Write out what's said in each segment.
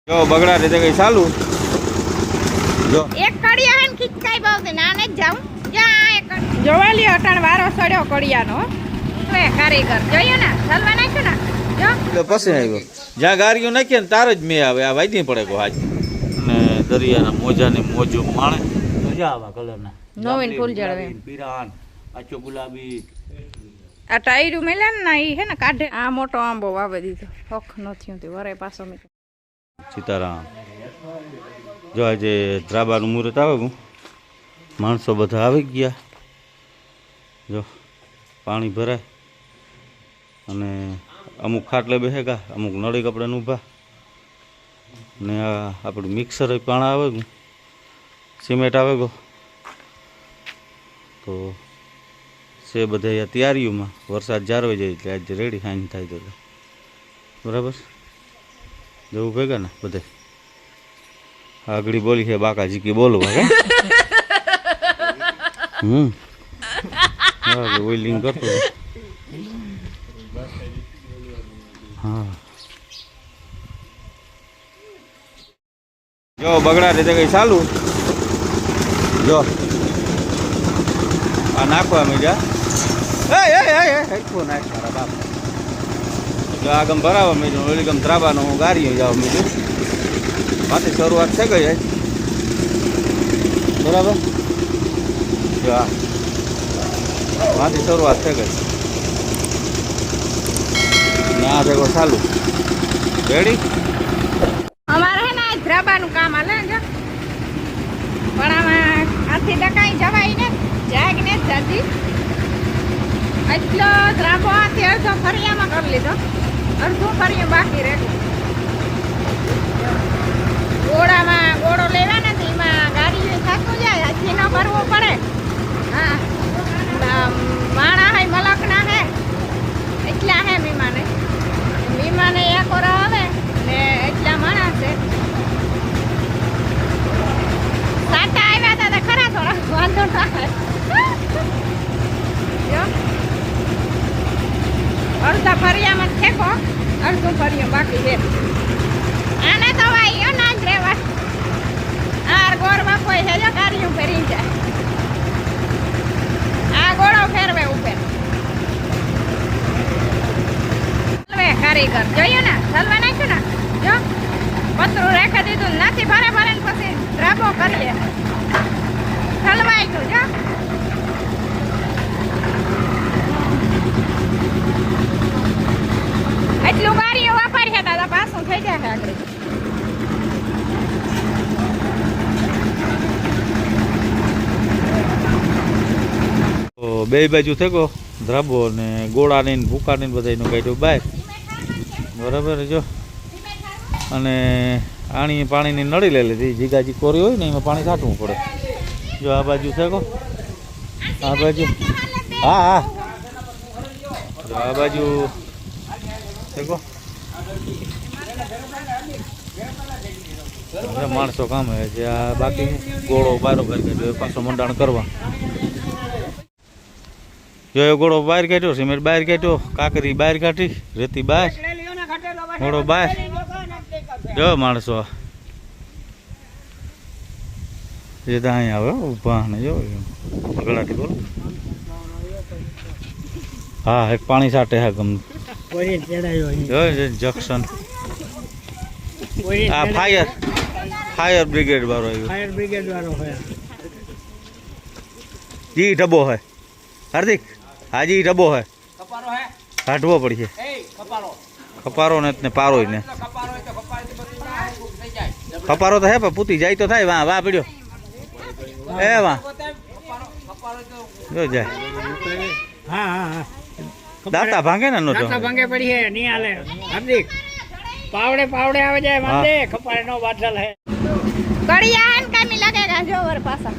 જો બગડા રીતે કઈ ચાલુ જો એક કડિયા હે ખીચકાઈ બાવતે નાને જ જાઉં જા એક જોવાલી અટાણ વારો સડ્યો કડિયાનો હવે કારીગર જોયો ને હલવા નાખ્યો ને જો એટલે પછી આવ્યો જ્યાં ગાડીઓ નાખીએ ને તાર જ મેં આવે આ વાયદી પડે કો હાજ ને દરિયાના મોજાને મોજો માણે મજા આવે કલરના નવીન ફૂલ જળવે પીરાન આચો ગુલાબી આ ટાયરું મેલા ને ઈ હે ને કાઢે આ મોટો આંબો વાવે દીધો હક નથી તે વરે પાછો મે સીતારામ જો આજે ધ્રાબાનું મુહૂર્ત આવે માણસો બધા આવી ગયા જો પાણી ભરાય અને અમુક ખાટલે બેસેગા અમુક નળી કપડાને ઊભા ને આ આપણું મિક્સર પાણા આવે સિમેન્ટ આવે ગો તો છે બધા અહીંયા તૈયારીઓમાં વરસાદ જારવાઈ જાય એટલે આજે રેડી હાઈન થાય તો બરાબર જવું ભેગા ને બધે આગળી બોલી છે બાકાજી કે બોલવા કે ઓઇલિંગ કરતો હા જો બગડા રીતે કઈ ચાલુ જો આ નાખવા મીજા નાખ મારા બાપ જો આ ગમ ભરાવા મીજો ઓલી ગમ ધ્રાબાનો હું ગાડીઓ જાવ મીજો પાછી શરૂઆત થઈ ગઈ બરાબર જો આ માંથી શરૂઆત થઈ ગઈ ના ભેગો ચાલુ રેડી અમારે હે ને ધ્રાબાનું કામ હાલે જો પણ આમાં આથી ડકાઈ જવાય ને જાગ ને જાજી એટલો ધ્રાબો આથી અડધો ફરિયામાં કરી લીધો અડધું ફરિયું બાકી રહે ગોળામાં ગોળો લેવા નથી એમાં ગાડી થાકતું જાય હજી ન ભરવું પડે હા માણા હે મલકના હે એટલા હે મીમાને એક ઓર આવે ને એટલા માણસ છે સાટા આવ્યા હતા ખરા થોડા વાંધો ના જો અડધા ફરિયામાં ઠેકો અડધું ફરિયું બાકી છે આને તો વાયો ના જ રેવા આર ગોરમાં કોઈ છે જો ગાડીઓ ફેરી જાય આ ગોળો ફેરવે ઉપર હલવે કારીગર જોયું ને હલવા નાખ્યું ને જો પતરું રાખી દીધું નથી ભરે ભરે ને પછી ડ્રાબો કરીએ હલવાઈ ગયું જો એટલું ગાડીઓ વાપરી હતા પાછું થઈ જાય આગળ બે બાજુ થયો ધ્રાબો ને ગોળા ને ભૂકા ને બધા એનું કાઢ્યું બહાર બરાબર જો અને આણી પાણીની નળી લઈ લીધી જીગાજી કોરી હોય ને એમાં પાણી છાંટવું પડે જો આ બાજુ થયો આ બાજુ હા હા જો આ બાજુ થયો માણસો કામ છે આ બાકી ગોળો બારોબાર કાઢ્યો પાછો મંડાણ કરવા જો એ ગોળો બહાર કાઢ્યો સિમેન્ટ બહાર કાઢ્યો કાકરી બહાર કાઢી રેતી બહાર ગોળો બહાર જો માણસો એ તો અહીં આવે ઊભા ને જો ગળાથી બોલો હા એક પાણી છાંટે હા ગમ જંક્શન આ ફાયર બ્રિગેડ વાળો આવ્યો જી ડબ્બો હે હાર્દિક હાજી ડબ્બો હે કાઢવો પડશે ખપારો ને પારો ને ખપારો તો હે પણ પૂતી જાય તો થાય વાહ વાહ પડ્યો એ વાહ જો જાય હા હા હા દાતા ભાંગે ને દાતા ભાંગે પડી હે નહીં હાલે હાર્દિક પાવડે પાવડે આવે જાય માંદે ખપારે નો બાદલ હે કડિયા હે કામી લાગેગા જો વર પાછા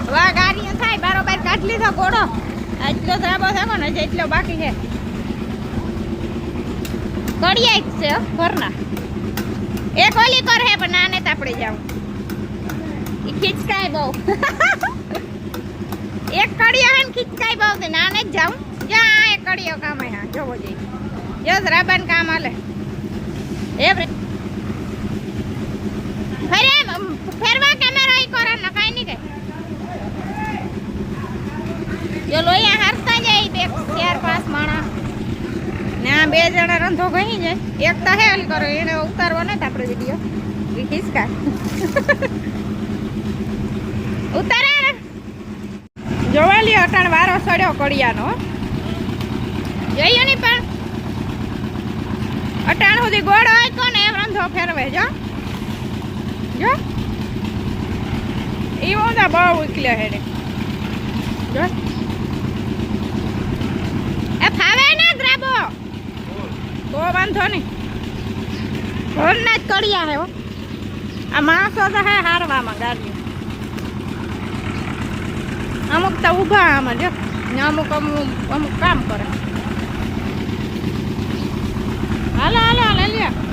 વા ગાડીઓ થાય બરોબર કાઢ લીધો ગોળો એટલો ધ્રાબો થયો ને એટલો બાકી છે કડિયા એક છે ઘરના એક ઓલી કર હે પણ નાને તાપડી જાવ ઈ ખીચકાય બહુ એક કડિયા હે ખીચકાય બહુ તે નાને જ જાઉં જા એક કડિયો કામ હે જોવો જઈ જો ધ્રાબાન કામ હાલે એ જો લોહીયા હારતા જાય બે 4-5 માણા ને આ 2 જણા રંધો ગઈ જાય એક તો હેલ કરો એને ઉતારવો નથી આપણે વિડીયો ખિસકા ઉતારે જોવા લ્યો અટાણ વારો સડ્યો કડિયાનો જોયું ની પણ અટાણ સુધી ગોળ હોય તો ને એમ રંધો ફેરવે જો એ મોટા બહુ ઉકલ્યા હેડે જો એ ફાવે ને દ્રાબો તો વાંધો નહીં ઘરના જ કડિયા હે હો આ માણસો તો હે હારવામાં ગાડીઓ અમુક તો ઊભા આમાં જો ને અમુક કામ કરે હાલો લ્યો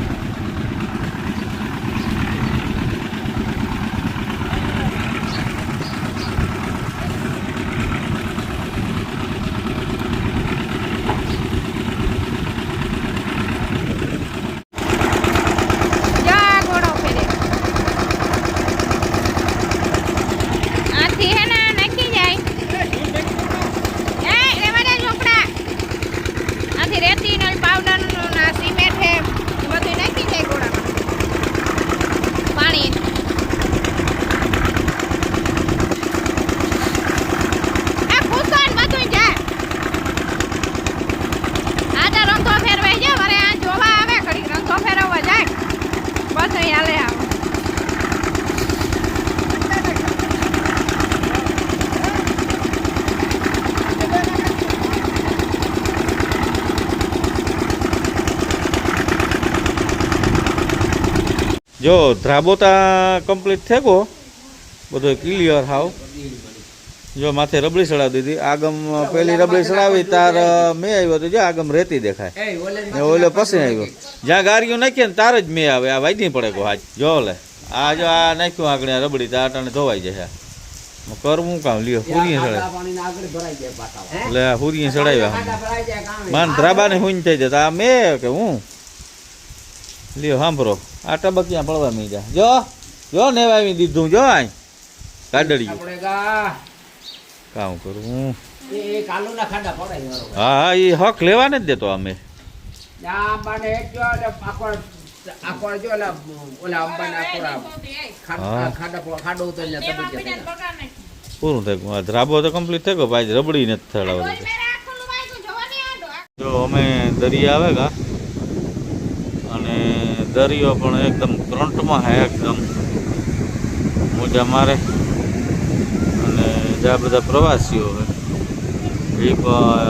જો ધ્રાબોતા કમ્પ્લીટ થઈ ગયો બધો ક્લિયર હાવ જો માથે રબડી ચડાવી દીધી આગમ પેલી રબડી ચડાવી તાર મેં આવ્યો તો જો આગમ રેતી દેખાય ને ઓલો પછી આવ્યો જ્યાં ગારીઓ નાખીએ ને તાર જ મેં આવે આ વાઈ નહીં પડે કો હાજ જો લે આ જો આ નાખ્યું આગળ આ રબડી તો આટાને ધોવાઈ જશે કરવું કામ લ્યો હુરીએ ચડાય એટલે હુરીએ ચડાવ્યા માન ધ્રાબાને હુંજ થઈ જતા આ મેં કે હું લ્યો સાંભળો આ ટબકિયા પડવા મી જા જો નેવાવી દીધું જો આ કાડડિયું કામ કરું હા એ હક લેવા ને જ દેતો અમે પૂરું થઈ ગયું ધ્રાબો તો કમ્પ્લીટ થઈ ગયો ભાઈ રબડી નથી થડાવવા જો અમે દરિયા આવે કા અને દરિયો પણ એકદમ કરંટમાં હે એકદમ મોજા મારે અને જ્યાં બધા પ્રવાસીઓ હોય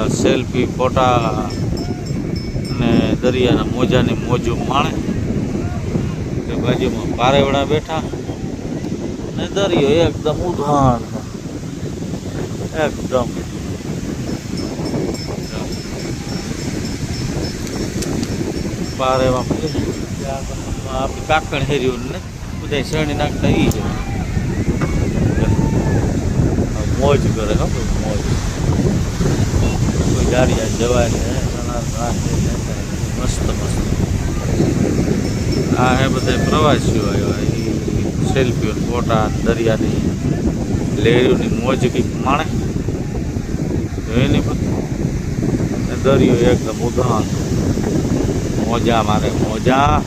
એ સેલ્ફી ફોટા અને દરિયાના મોજાની મોજું માણે કે બાજુમાં પારેવડા બેઠા અને દરિયો એકદમ ઉધાણ એકદમ પારેમાં આપણી કાકણ હેર્યું ને બધા શેરણી નાખતા એ જ મોજ કરે હો મોજ કોઈ ગાડી જવાય ને મસ્ત મસ્ત આ હે બધા પ્રવાસીઓ આવ્યા એ સેલ્ફીઓ ફોટા દરિયાની લહેરોની મોજ કંઈક માણે એની દરિયો એકદમ ઉદાહરણ મોજા મારે મોજા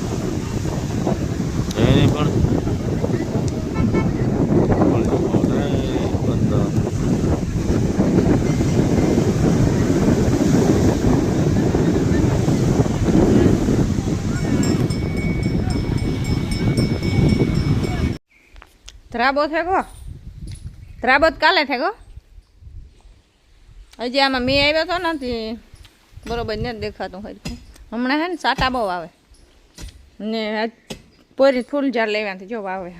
એની પણ ધ્રાબો થેગો ધ્રાબો કાલે થેગો હજી આમાં મેં આવ્યો તો નથી બરોબર નથી દેખાતું હોય હમણાં હે ને સાટા બહુ આવે ને પોરી ફૂલ ઝાડ લેવાથી જો આવે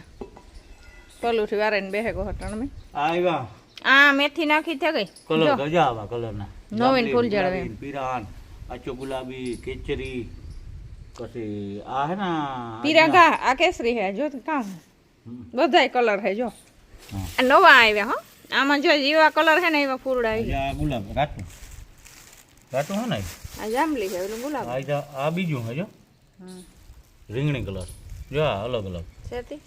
કલુથી વારે ને બેહે ગો હટણ મેં આવ્યા આ મેથી નાખી થઈ ગઈ કલર ગજા આવા કલરના નવીન ફૂલ ઝાડ આવે પીરાન આચો ગુલાબી કેચરી પછી આ હે ના પીરાંગા આ કેસરી હે જો કામ બધાય કલર હે જો આ નવા આવ્યા હો આમાં જો એવા કલર હે ને એવા ફૂલડા આવી આ ગુલાબ રાતું રાતું હે ને આ જાંબલી છે ઓલું ગુલાબ આ બીજું હે જો રીંગણી કલર જો આ અલગ અલગ સેતી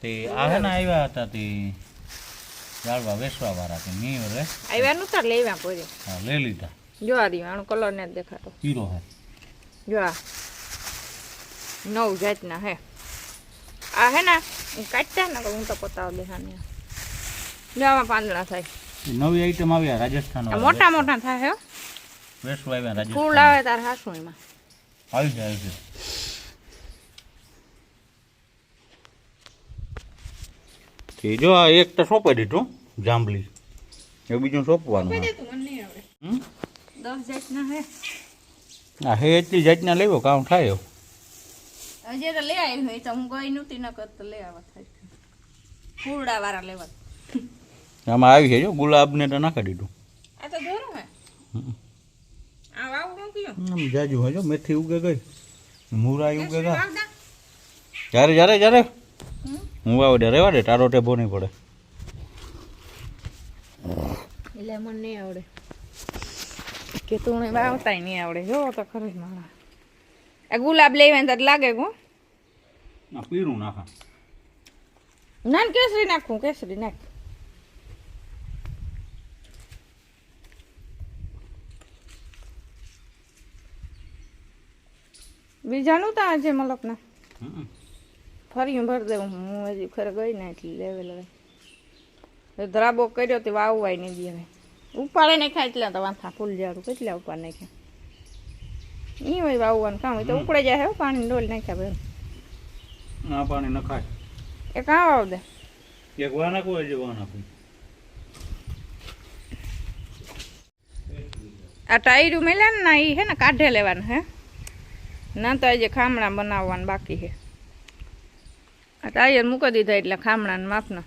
તે આ હે ને આવ્યા હતા તે ઝાડવા વેચવા વાળા કે નહીં રે આવ્યા નહોતા લેવા કોઈ હા લઈ લીધા જો આ રહ્યું આનો કલર ને જ દેખાતો હીરો હે જો આ 9 જાતના હે આ હે ને કાઢતા ને હું તો પતાવ દેખાની જો આમાં પાંદડા થાય નવી આઈટમ આવ્યા રાજસ્થાન આ મોટા મોટા થાય હે વેચવા આવ્યા રાજસ્થાન ફૂલ આવે તાર હાસું એમાં આવી છે તે જો આ એક તો સોંપાઈ દીધું જાંબલી એ બીજું સોંપવાનું મને નહીં આવડે હમ 10 જાતના હે આ હે એટલી જાતના લેવો કામ થાય હજી તો લઈ આવી હોય તો હું ગઈ નહોતી ન કરતો લઈ આવવા થાય ફૂલડા વાળા લેવા આમાં આવી છે જો ગુલાબને તો નાખી દીધું આ તો દોરું હે આ વાવું કયો જાજુ હે જો મેથી ઉગે ગઈ મુરાઈ ઉગે ગા વાવદા જ્યારે હું આવે દે રેવા દે તારો ટેબો નહીં પડે એટલે મને નહીં આવડે કે તું વાવતાય નહીં આવડે જો તો ખરી મારા આ ગુલાબ લેવા તો લાગે ગો ના પીરું નાખા ના કેસરી નાખું કેસરી નાખ બીજાનું તો આજે મલકના ફરી ભરી દઉં હું હજી ખરે ગઈ ને એટલે લેવેલ ધરાબો કર્યો તે વાવવાય નહીં દે ઉપાડે નહીં ખાય એટલે તો વાંથા ફૂલ ઝાડું કેટલા ઉપાડ નાખ્યા નહીં હોય વાવવાનું કામ હોય તો ઉકળે જાય હે પાણી ડોલ નાખ્યા બેન ના પાણી નખાય એ કાં વાવ દે એક વા નાખવું હજી વા નાખવું આ ટાયરું મેલ્યા ને ના એ હે ને કાઢે લેવાનું હે ના તો આજે ખામણા બનાવવાનું બાકી છે આ ટાયર મૂકી દીધા એટલે ખામણા ને માપના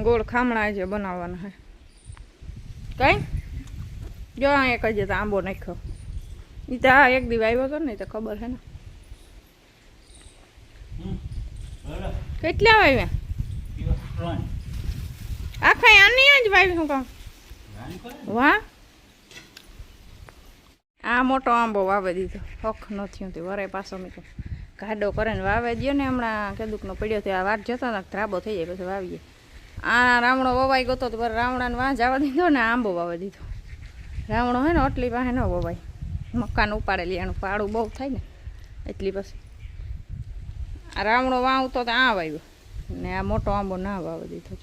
ગોળ ખામણા આજે બનાવવાના હે કઈ જો આ એક જ આંબો નાખ્યો એ તો આ એક દી આવ્યો હતો ને તો ખબર છે ને કેટલા વાવ્યા આખા આની જ વાવી શું કામ વાહ આ મોટો આંબો વાવે દીધો હક નથી વરે પાછો મેં ગાડો કરે ને વાવે દો ને હમણાં કેદુકનો પડ્યો તો આ વાટ જતો ને ધ્રાબો થઈ જાય પછી વાવીએ આ રાવણો વવાઈ ગયો તો રાવણાને વાં જવા દીધો ને આંબો વાવી દીધો રાવણો હોય ને આટલી પાસે ન વવાય મકાન ઉપાડેલી એનું પાડું બહુ થાય ને એટલી પછી આ રાવણો વાવતો તો આ વાવ્યો ને આ મોટો આંબો ના વાવી દીધો